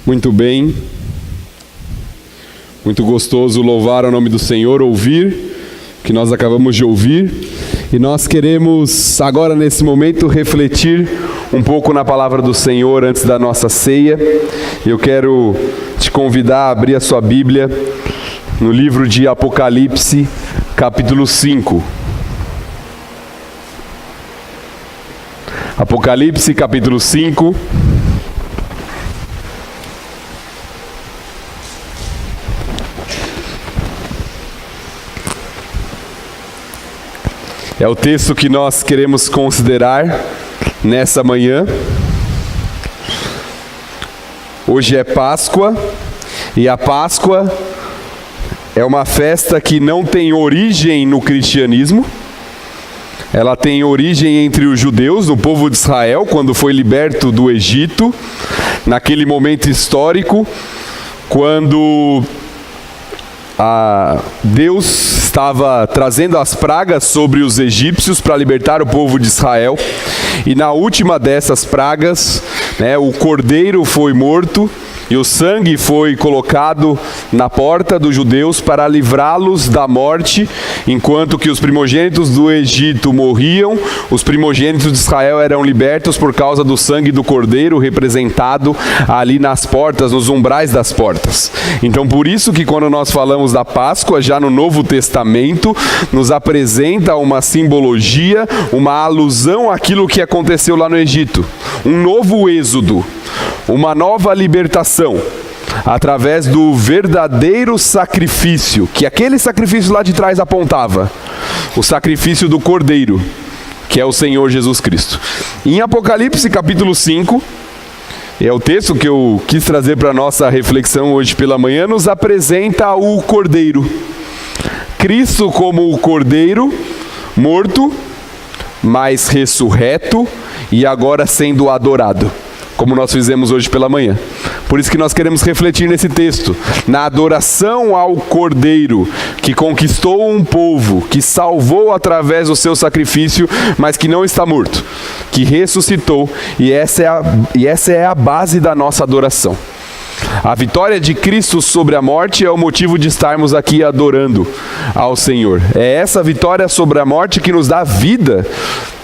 Muito bem, muito gostoso louvar o nome do Senhor, ouvir o que nós acabamos de ouvir, e nós queremos agora nesse momento refletir um pouco na palavra do Senhor antes da nossa ceia. Eu quero te convidar a abrir a sua Bíblia no livro de Apocalipse, capítulo 5. Apocalipse, capítulo 5. É o texto que nós queremos considerar nessa manhã. Hoje é Páscoa, e a Páscoa é uma festa que não tem origem no cristianismo. Ela tem origem entre os judeus, no povo de Israel, quando foi liberto do Egito, naquele momento histórico, quando Deus estava trazendo as pragas sobre os egípcios para libertar o povo de Israel. E na última dessas pragas, o cordeiro foi morto e o sangue foi colocado na porta dos judeus para livrá-los da morte. Enquanto que os primogênitos do Egito morriam, os primogênitos de Israel eram libertos por causa do sangue do cordeiro representado ali nas portas, nos umbrais das portas. Então por isso que quando nós falamos da Páscoa, já no Novo Testamento, nos apresenta uma simbologia, uma alusão àquilo que aconteceu lá no Egito. Um novo êxodo, uma nova libertação, através do verdadeiro sacrifício, que aquele sacrifício lá de trás apontava, o sacrifício do Cordeiro, que é o Senhor Jesus Cristo. Em Apocalipse capítulo 5, é o texto que eu quis trazer para a nossa reflexão hoje pela manhã, nos apresenta o Cordeiro. Cristo como o Cordeiro, morto, mas ressurreto e agora sendo adorado, como nós fizemos hoje pela manhã. Por isso que nós queremos refletir nesse texto, na adoração ao Cordeiro, que conquistou um povo, que salvou através do seu sacrifício, mas que não está morto, que ressuscitou, e essa é a base da nossa adoração. A vitória de Cristo sobre a morte é o motivo de estarmos aqui adorando ao Senhor. É essa vitória sobre a morte que nos dá vida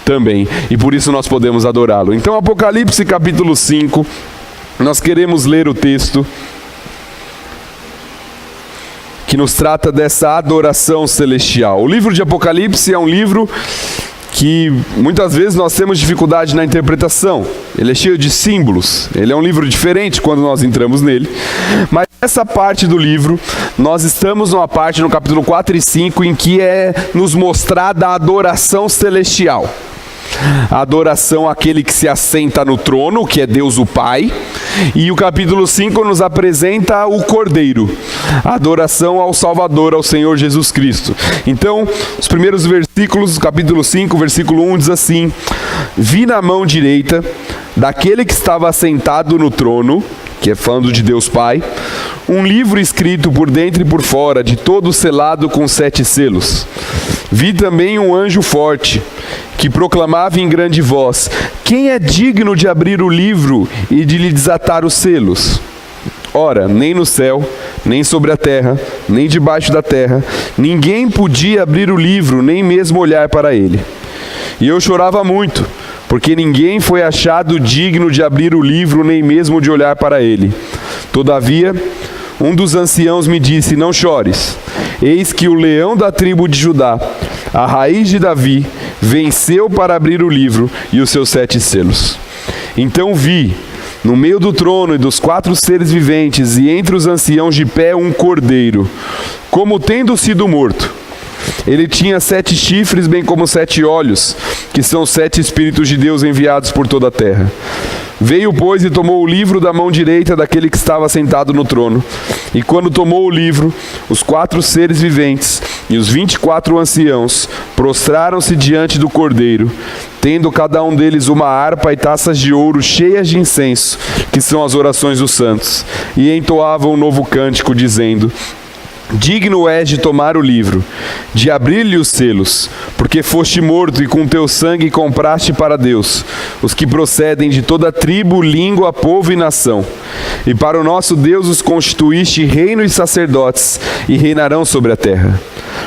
também, e por isso nós podemos adorá-lo. Então, Apocalipse capítulo 5, nós queremos ler o texto que nos trata dessa adoração celestial. O livro de Apocalipse é um livro que muitas vezes nós temos dificuldade na interpretação. Ele é cheio de símbolos, ele é um livro diferente quando nós entramos nele, mas essa parte do livro, nós estamos numa parte no capítulo 4 e 5 em que é nos mostrada a adoração celestial. A adoração àquele que se assenta no trono, que é Deus o Pai, e o capítulo 5 nos apresenta o Cordeiro, a adoração ao Salvador, ao Senhor Jesus Cristo. Então, os primeiros versículos do capítulo 5, versículo 1 diz assim: Vi na mão direita daquele que estava assentado no trono, que é falando de Deus Pai, um livro escrito por dentro e por fora, de todo selado com 7 selos. Vi também um anjo forte, que proclamava em grande voz: quem é digno de abrir o livro e de lhe desatar os selos? Ora, nem no céu, nem sobre a terra, nem debaixo da terra, ninguém podia abrir o livro, nem mesmo olhar para ele. E eu chorava muito, porque ninguém foi achado digno de abrir o livro, nem mesmo de olhar para ele. Todavia, um dos anciãos me disse: não chores, eis que o leão da tribo de Judá, a raiz de Davi, venceu para abrir o livro e os seus 7 selos. Então vi, no meio do trono e dos 4 seres viventes, e entre os anciãos de pé, um cordeiro, como tendo sido morto. Ele tinha 7 chifres, bem como 7 olhos, que são 7 Espíritos de Deus enviados por toda a terra. Veio, pois, e tomou o livro da mão direita daquele que estava sentado no trono. E quando tomou o livro, os 4 seres viventes e os 24 anciãos prostraram-se diante do Cordeiro, tendo cada um deles uma harpa e taças de ouro cheias de incenso, que são as orações dos santos, e entoavam um novo cântico, dizendo: digno és de tomar o livro, de abrir-lhe os selos, porque foste morto e com teu sangue compraste para Deus os que procedem de toda tribo, língua, povo e nação. E para o nosso Deus os constituíste reino e sacerdotes, e reinarão sobre a terra.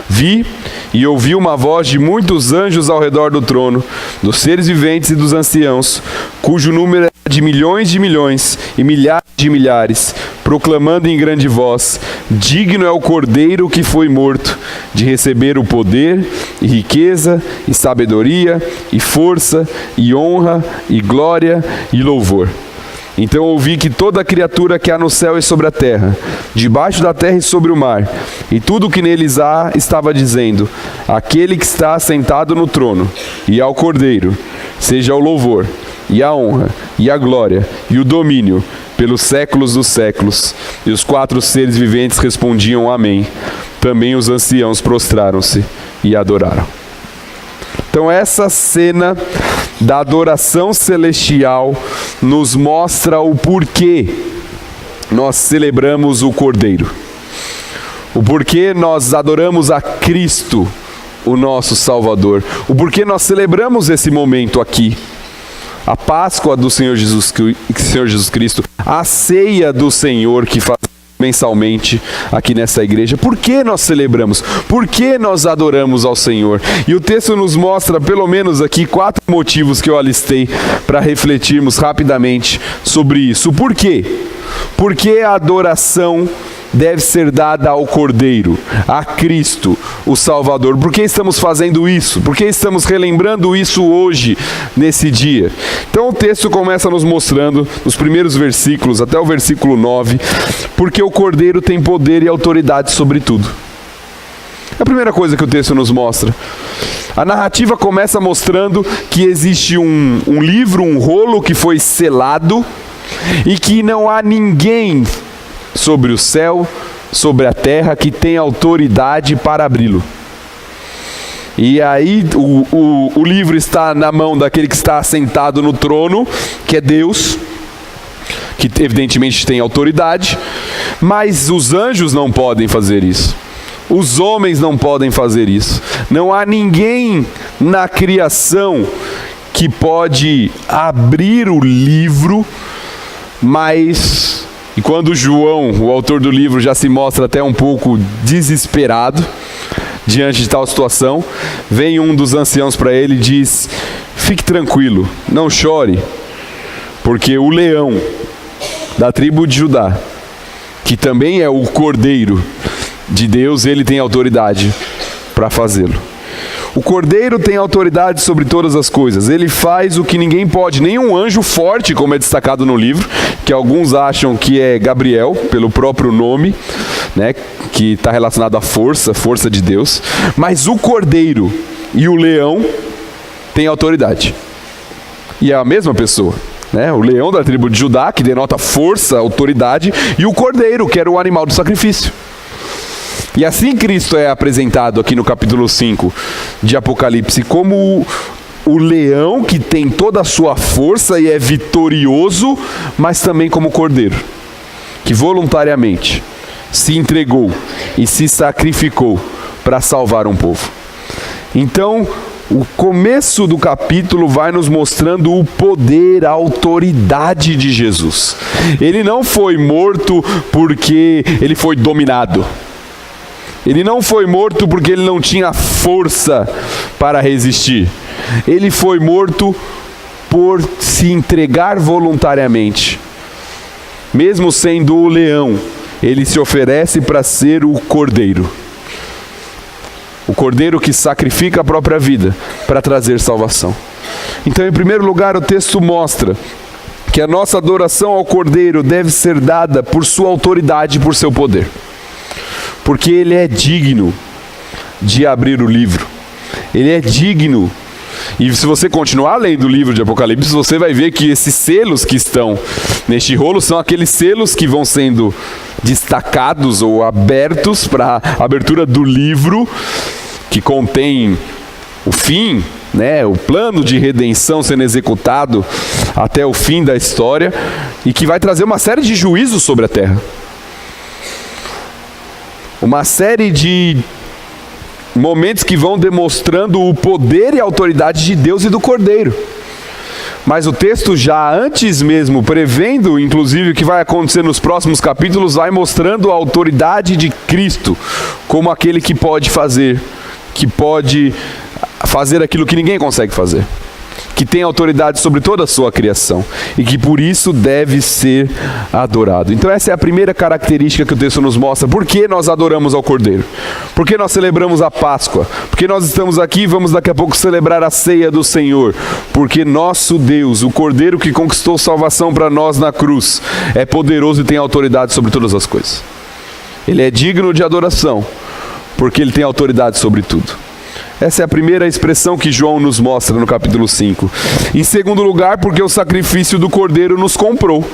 Vi e ouvi uma voz de muitos anjos ao redor do trono, dos seres viventes e dos anciãos, cujo número é de milhões e milhares de milhares, proclamando em grande voz: digno é o Cordeiro que foi morto, de receber o poder, e riqueza, e sabedoria, e força, e honra, e glória, e louvor. Então ouvi que toda criatura que há no céu e sobre a terra, debaixo da terra e sobre o mar, e tudo o que neles há, estava dizendo: aquele que está assentado no trono, e ao Cordeiro, seja o louvor, e a honra, e a glória, e o domínio, pelos séculos dos séculos. E os 4 seres viventes respondiam: amém. Também os anciãos prostraram-se e adoraram. Então essa cena da adoração celestial nos mostra o porquê nós celebramos o Cordeiro. O porquê nós adoramos a Cristo, o nosso Salvador. O porquê nós celebramos esse momento aqui. A Páscoa do Senhor Jesus Cristo, a ceia do Senhor que faz mensalmente aqui nessa igreja. Por que nós celebramos? Por que nós adoramos ao Senhor? E o texto nos mostra pelo menos aqui 4 motivos que eu alistei para refletirmos rapidamente sobre isso. Por quê? Porque a adoração deve ser dada ao Cordeiro, a Cristo, o Salvador. Por que estamos fazendo isso? Por que estamos relembrando isso hoje, nesse dia? Então o texto começa nos mostrando, nos primeiros versículos, até o versículo 9, porque o Cordeiro tem poder e autoridade sobre tudo. É a primeira coisa que o texto nos mostra. A narrativa começa mostrando que existe um livro, um rolo que foi selado, e que não há ninguém sobre o céu, sobre a terra, que tem autoridade para abri-lo. E aí o livro está na mão daquele que está assentado no trono, que é Deus, que evidentemente tem autoridade, mas os anjos não podem fazer isso. Os homens não podem fazer isso. Não há ninguém na criação que pode abrir o livro, mas... E quando João, o autor do livro, já se mostra até um pouco desesperado diante de tal situação, vem um dos anciãos para ele e diz: fique tranquilo, não chore, porque o leão da tribo de Judá, que também é o Cordeiro de Deus, ele tem autoridade para fazê-lo. O Cordeiro tem autoridade sobre todas as coisas. Ele faz o que ninguém pode. Nenhum anjo forte, como é destacado no livro, que alguns acham que é Gabriel, pelo próprio nome, né, que está relacionado à força de Deus. Mas o Cordeiro e o leão têm autoridade. E é a mesma pessoa, né? O leão da tribo de Judá, que denota força, autoridade, e o Cordeiro, que era o animal do sacrifício. E assim Cristo é apresentado aqui no capítulo 5 de Apocalipse como o leão que tem toda a sua força e é vitorioso, mas também como Cordeiro, que voluntariamente se entregou e se sacrificou para salvar um povo. Então, o começo do capítulo vai nos mostrando o poder, a autoridade de Jesus. Ele não foi morto porque ele foi dominado. Ele não foi morto porque ele não tinha força para resistir. Ele foi morto por se entregar voluntariamente. Mesmo sendo o leão, ele se oferece para ser o Cordeiro. O Cordeiro que sacrifica a própria vida para trazer salvação. Então, em primeiro lugar, o texto mostra que a nossa adoração ao Cordeiro deve ser dada por sua autoridade e por seu poder. Porque ele é digno de abrir o livro. Ele é digno. E se você continuar lendo o livro de Apocalipse, você vai ver que esses selos que estão neste rolo são aqueles selos que vão sendo destacados ou abertos para a abertura do livro, que contém o fim, né, o plano de redenção sendo executado até o fim da história, e que vai trazer uma série de juízos sobre a terra. uma série de momentos que vão demonstrando o poder e a autoridade de Deus e do Cordeiro. Mas o texto já antes mesmo, prevendo inclusive o que vai acontecer nos próximos capítulos, vai mostrando a autoridade de Cristo como aquele que pode fazer aquilo que ninguém consegue fazer, que tem autoridade sobre toda a sua criação e que por isso deve ser adorado. Então essa é a primeira característica que o texto nos mostra. Por que nós adoramos ao Cordeiro? Por que nós celebramos a Páscoa? Porque nós estamos aqui e vamos daqui a pouco celebrar a ceia do Senhor. Porque nosso Deus, o Cordeiro que conquistou salvação para nós na cruz, é poderoso e tem autoridade sobre todas as coisas. Ele é digno de adoração, porque ele tem autoridade sobre tudo. Essa é a primeira expressão que João nos mostra no capítulo 5. Em segundo lugar, porque o sacrifício do Cordeiro nos comprou.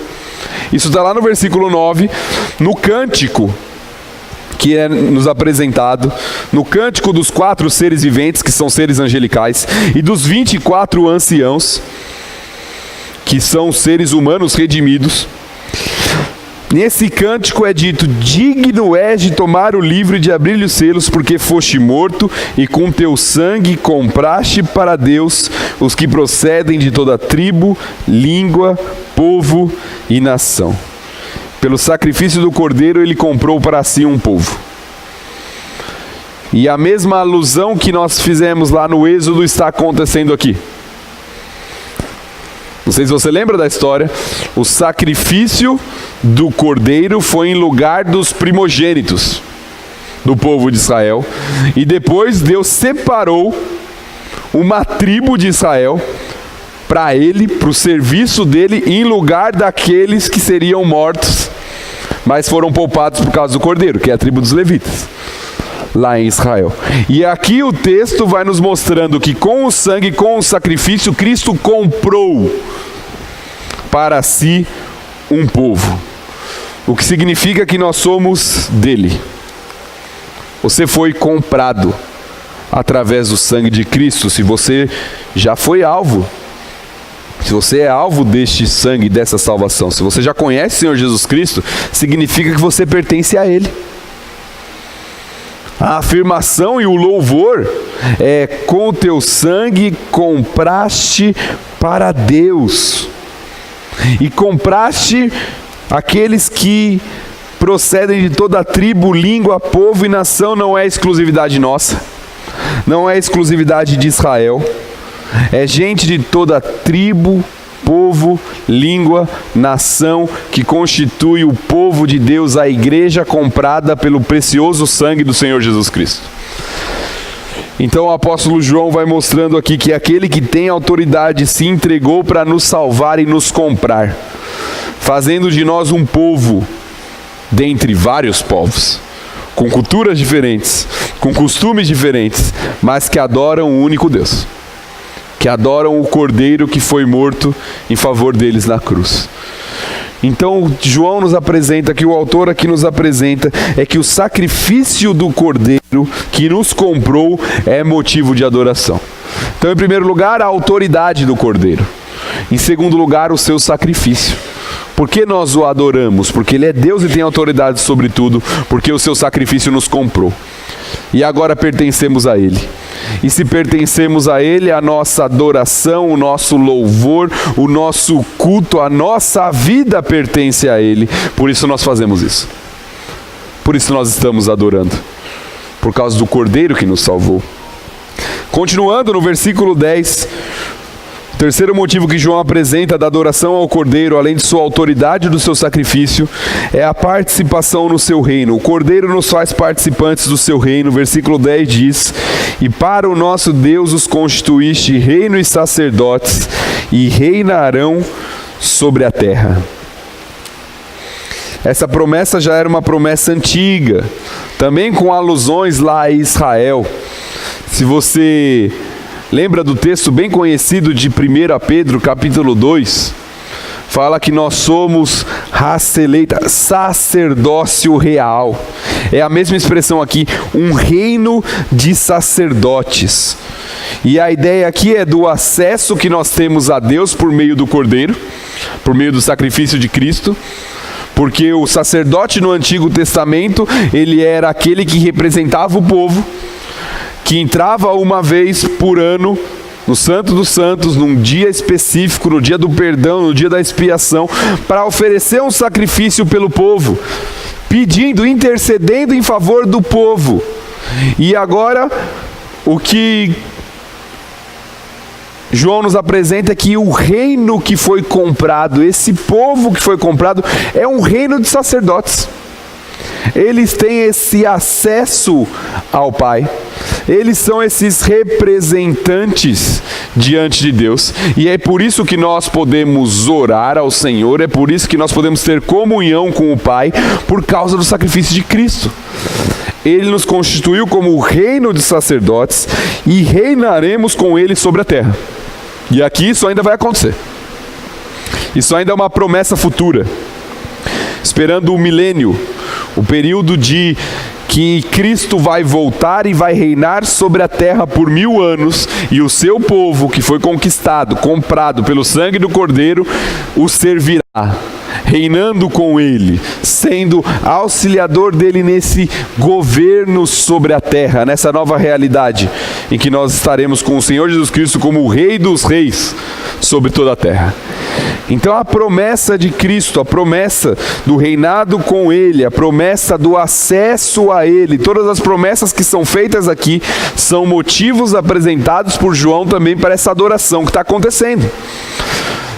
Isso está lá no versículo 9, no cântico que é nos apresentado, no cântico dos 4 seres viventes, que são seres angelicais, e dos 24 anciãos, que são seres humanos redimidos. Nesse cântico é dito: digno és de tomar o livro e de abrir-lhe os selos, porque foste morto e com teu sangue compraste para Deus os que procedem de toda tribo, língua, povo e nação. Pelo sacrifício do Cordeiro ele comprou para si um povo. E a mesma alusão que nós fizemos lá no Êxodo está acontecendo aqui. Não sei se você lembra da história. O sacrifício do Cordeiro foi em lugar dos primogênitos do povo de Israel. E depois Deus separou uma tribo de Israel para ele, para o serviço dele, em lugar daqueles que seriam mortos, mas foram poupados por causa do Cordeiro, que é a tribo dos levitas, lá em Israel. E aqui o texto vai nos mostrando que com o sangue, com o sacrifício, Cristo comprou para si um povo. O que significa que nós somos dele. Você foi comprado através do sangue de Cristo. Se você já foi alvo, se você é alvo deste sangue, dessa salvação, se você já conhece o Senhor Jesus Cristo, significa que você pertence a Ele. A afirmação e o louvor é: com o teu sangue compraste para Deus. E compraste aqueles que procedem de toda tribo, língua, povo e nação. Não é exclusividade nossa, não é exclusividade de Israel. É gente de toda tribo, povo, língua, nação, que constitui o povo de Deus, a igreja comprada pelo precioso sangue do Senhor Jesus Cristo. Então o apóstolo João vai mostrando aqui que aquele que tem autoridade se entregou para nos salvar e nos comprar, fazendo de nós um povo dentre vários povos, com culturas diferentes, com costumes diferentes, mas que adoram o único Deus, que adoram o Cordeiro que foi morto em favor deles na cruz. Então João nos apresenta, que o autor aqui nos apresenta, é que o sacrifício do Cordeiro que nos comprou é motivo de adoração. Então, em primeiro lugar, a autoridade do Cordeiro. Em segundo lugar, o seu sacrifício. Por que nós o adoramos? Porque ele é Deus e tem autoridade sobre tudo, porque o seu sacrifício nos comprou. E agora pertencemos a ele. E se pertencemos a ele, a nossa adoração, o nosso louvor, o nosso culto, a nossa vida pertence a ele. Por isso nós fazemos isso. Por isso nós estamos adorando. Por causa do Cordeiro que nos salvou. Continuando no versículo 10, o terceiro motivo que João apresenta da adoração ao Cordeiro, além de sua autoridade e do seu sacrifício, é a participação no seu reino. O Cordeiro nos faz participantes do seu reino. Versículo 10 diz: e para o nosso Deus os constituíste reino e sacerdotes, e reinarão sobre a terra. Essa promessa já era uma promessa antiga, também com alusões lá em Israel. Se você lembra do texto bem conhecido de 1 Pedro, capítulo 2, fala que nós somos raça eleita, sacerdócio real. É a mesma expressão aqui, um reino de sacerdotes. E a ideia aqui é do acesso que nós temos a Deus por meio do Cordeiro, por meio do sacrifício de Cristo, porque o sacerdote no Antigo Testamento, ele era aquele que representava o povo, que entrava uma vez por ano no Santo dos Santos, num dia específico, no dia do perdão, no dia da expiação, para oferecer um sacrifício pelo povo, pedindo, intercedendo em favor do povo. E agora, o que João nos apresenta é que o reino que foi comprado, esse povo que foi comprado, é um reino de sacerdotes. Eles têm esse acesso ao Pai, eles são esses representantes diante de Deus, e é por isso que nós podemos orar ao Senhor, é por isso que nós podemos ter comunhão com o Pai, por causa do sacrifício de Cristo. Ele nos constituiu como o reino de sacerdotes e reinaremos com Ele sobre a terra. E aqui isso ainda vai acontecer. Isso ainda é uma promessa futura, esperando o milênio, o período de que Cristo vai voltar e vai reinar sobre a terra por 1000 anos, e o seu povo, que foi conquistado, comprado pelo sangue do Cordeiro, o servirá, reinando com ele, sendo auxiliador dele nesse governo sobre a terra, nessa nova realidade, em que nós estaremos com o Senhor Jesus Cristo como o Rei dos Reis sobre toda a terra. Então a promessa de Cristo, a promessa do reinado com Ele, a promessa do acesso a Ele, todas as promessas que são feitas aqui, são motivos apresentados por João também para essa adoração que está acontecendo.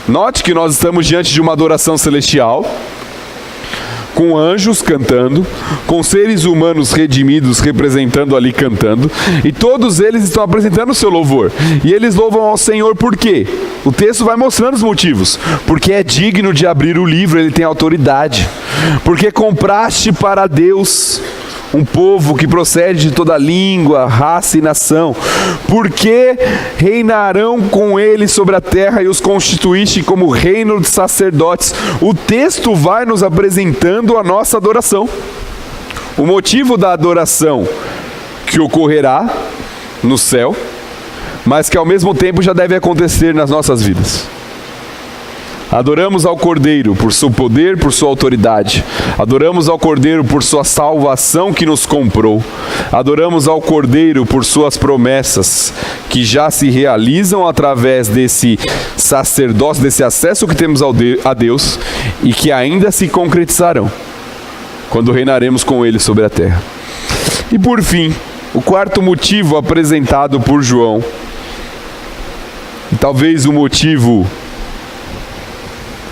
Note que nós estamos diante de uma adoração celestial, com anjos cantando, com seres humanos redimidos representando ali cantando, e todos eles estão apresentando o seu louvor, e eles louvam ao Senhor por quê? O texto vai mostrando os motivos. Porque é digno de abrir o livro, ele tem autoridade, porque compraste para Deus um povo que procede de toda língua, raça e nação, porque reinarão com ele sobre a terra e os constituíste como reino de sacerdotes. O texto vai nos apresentando a nossa adoração, o motivo da adoração que ocorrerá no céu, mas que ao mesmo tempo já deve acontecer nas nossas vidas. Adoramos ao Cordeiro por seu poder, por sua autoridade. Adoramos ao Cordeiro por sua salvação que nos comprou. Adoramos ao Cordeiro por suas promessas que já se realizam através desse sacerdócio, desse acesso que temos a Deus, e que ainda se concretizarão quando reinaremos com Ele sobre a terra. E por fim, o quarto motivo apresentado por João, e talvez o motivo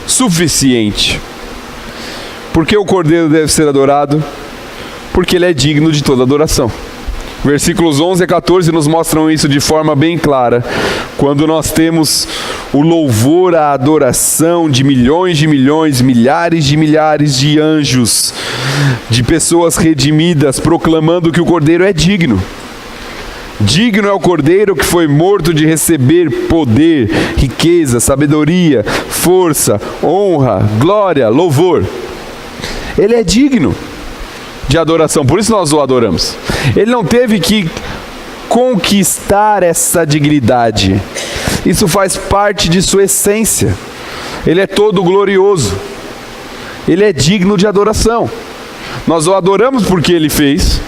suficiente. Porque o Cordeiro deve ser adorado? Porque ele é digno de toda adoração. Versículos 11 a 14 nos mostram isso de forma bem clara, quando nós temos o louvor, a adoração de milhões, milhares de milhares de anjos, de pessoas redimidas, proclamando que o Cordeiro é digno. Digno é o Cordeiro que foi morto de receber poder, riqueza, sabedoria, força, honra, glória, louvor. Ele é digno de adoração, por isso nós o adoramos. Ele não teve que conquistar essa dignidade. Isso faz parte de sua essência. Ele é todo glorioso. Ele é digno de adoração. Nós o adoramos porque ele fez,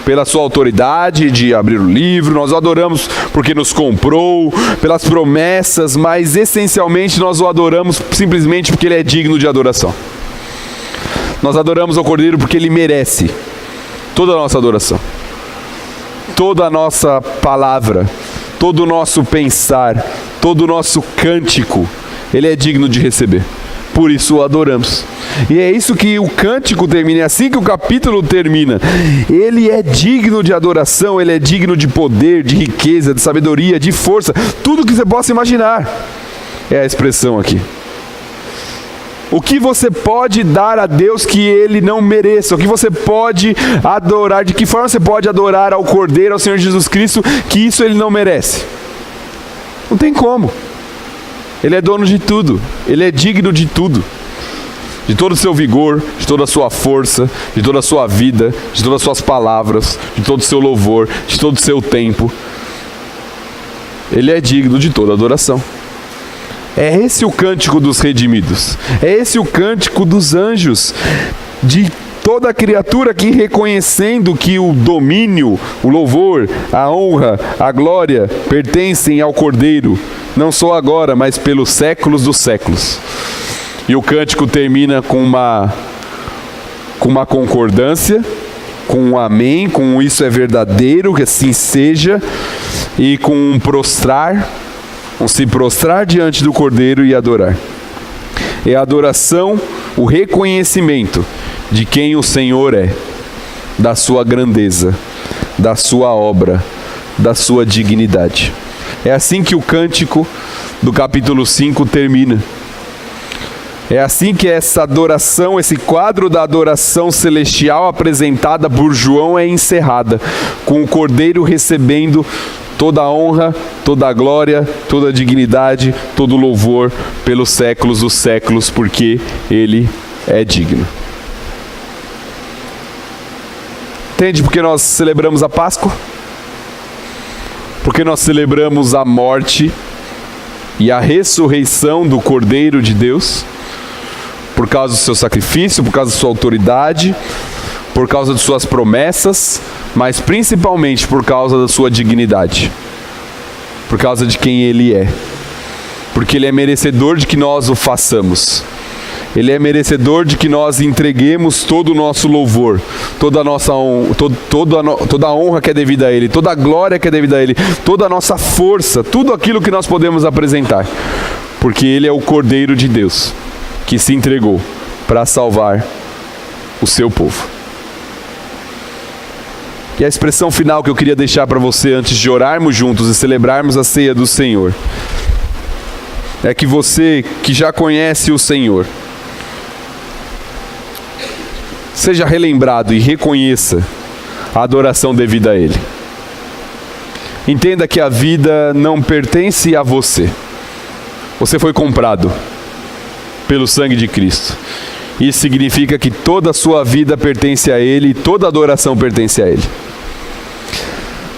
pela sua autoridade de abrir o livro, nós o adoramos porque nos comprou, pelas promessas, mas essencialmente nós o adoramos simplesmente porque ele é digno de adoração. Nós adoramos ao Cordeiro porque ele merece toda a nossa adoração, toda a nossa palavra, todo o nosso pensar, todo o nosso cântico, ele é digno de receber. Por isso o adoramos. E é isso que o cântico termina, é assim que o capítulo termina. Ele é digno de adoração, ele é digno de poder, de riqueza, de sabedoria, de força, tudo que você possa imaginar. É a expressão aqui. O que você pode dar a Deus que Ele não mereça? O que você pode adorar? De que forma você pode adorar ao Cordeiro, ao Senhor Jesus Cristo, que isso Ele não merece? Não tem como. Ele é dono de tudo. Ele é digno de tudo. De todo o seu vigor, de toda a sua força, de toda a sua vida, de todas as suas palavras, de todo o seu louvor, de todo o seu tempo. Ele é digno de toda adoração. É esse o cântico dos redimidos. É esse o cântico dos anjos, de toda a criatura que, reconhecendo que o domínio, o louvor, a honra, a glória pertencem ao Cordeiro, não só agora, mas pelos séculos dos séculos. E o cântico termina com uma concordância, com um amém, com um isso é verdadeiro, que assim seja, e com um se prostrar diante do Cordeiro e adorar. É a adoração, o reconhecimento de quem o Senhor é, da sua grandeza, da sua obra, da sua dignidade. É assim que o cântico do capítulo 5 termina. É assim que essa adoração, esse quadro da adoração celestial apresentada por João é encerrada, com o Cordeiro recebendo toda a honra, toda a glória, toda a dignidade, todo o louvor pelos séculos dos séculos, porque Ele é digno. Entende por que nós celebramos a Páscoa? Porque nós celebramos a morte e a ressurreição do Cordeiro de Deus, por causa do seu sacrifício, por causa da sua autoridade, por causa de suas promessas, mas principalmente por causa da sua dignidade, por causa de quem Ele é, porque Ele é merecedor de que nós o façamos. Ele é merecedor de que nós entreguemos todo o nosso louvor, toda a nossa honra, toda a honra que é devida a Ele, toda a glória que é devida a Ele, toda a nossa força, tudo aquilo que nós podemos apresentar, porque Ele é o Cordeiro de Deus que se entregou para salvar o seu povo. E a expressão final que eu queria deixar para você antes de orarmos juntos e celebrarmos a ceia do Senhor é que você que já conhece o Senhor, seja relembrado e reconheça a adoração devida a Ele. Entenda que a vida não pertence a você. Você foi comprado pelo sangue de Cristo. Isso significa que toda a sua vida pertence a Ele e toda a adoração pertence a Ele.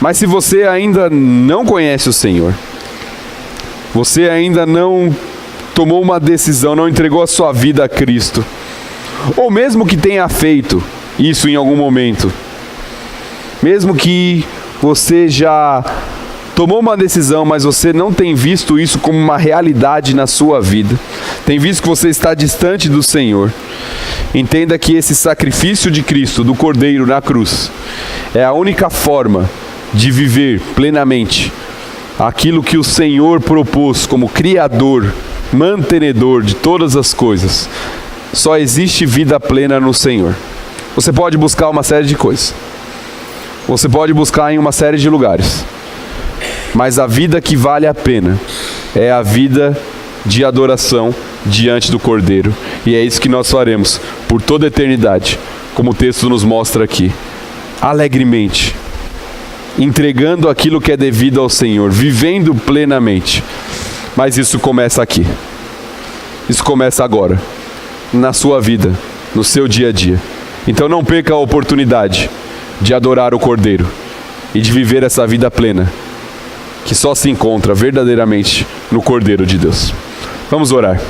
Mas se você ainda não conhece o Senhor, você ainda não tomou uma decisão, não entregou a sua vida a Cristo, ou mesmo que tenha feito isso em algum momento, mesmo que você já tomou uma decisão, mas você não tem visto isso como uma realidade na sua vida, tem visto que você está distante do Senhor, entenda que esse sacrifício de Cristo, do Cordeiro na cruz, é a única forma de viver plenamente aquilo que o Senhor propôs como Criador, mantenedor de todas as coisas. Só existe vida plena no Senhor. Você pode buscar uma série de coisas, você pode buscar em uma série de lugares, mas a vida que vale a pena é a vida de adoração diante do Cordeiro. E é isso que nós faremos por toda a eternidade, como o texto nos mostra aqui, alegremente, entregando aquilo que é devido ao Senhor, vivendo plenamente. Mas isso começa aqui, isso começa agora, na sua vida, no seu dia a dia. Então não perca a oportunidade de adorar o Cordeiro e de viver essa vida plena que só se encontra verdadeiramente no Cordeiro de Deus. Vamos orar.